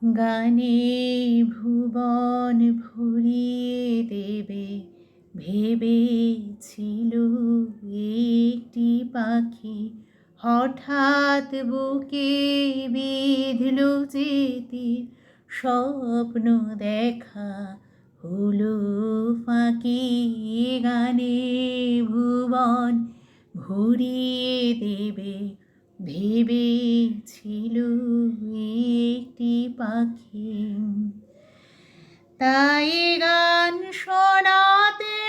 গানে ভুবন ভরিয়ে দেবে ভেবেছিল একটি পাখি, হঠাৎ বুকে বিঁধল যেতে স্বপ্ন দেখা হলো ফাঁকি। গানে ভুবন ভরিয়ে দেবে ভেবেছিল একটি পাখি, তাই গান শোনাতে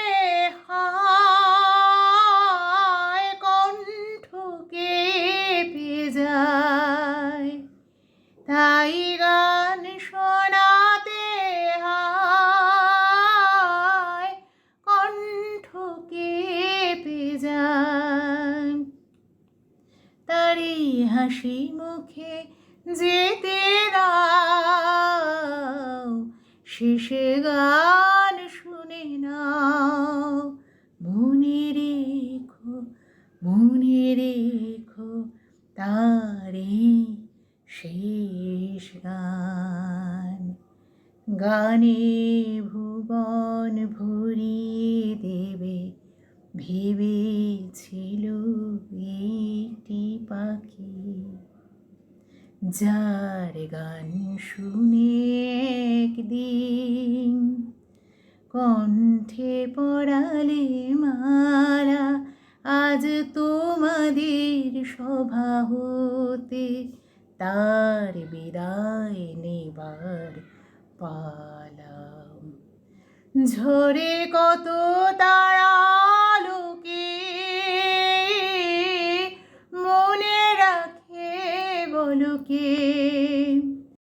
হয় কণ্ঠ কেঁপে যায়। তাই গান শোনাতে হয় কণ্ঠ কেঁপে যায়। তারি হাসি মুখে যেতে দাও, শেষে গান শুনে নাও। মনে রেখো তারি শেষ গান। গানে ভুবন ভরিয়ে দেবে ভেবেছিল একটি পাখি, যার গান শুনে একদিন কণ্ঠে পড়ালে মালা। আজ তোমাদের সভা হতে তার বিদায় নেবার পালা। ঝরে কত তারালোকে মনে রাখে বলো কে?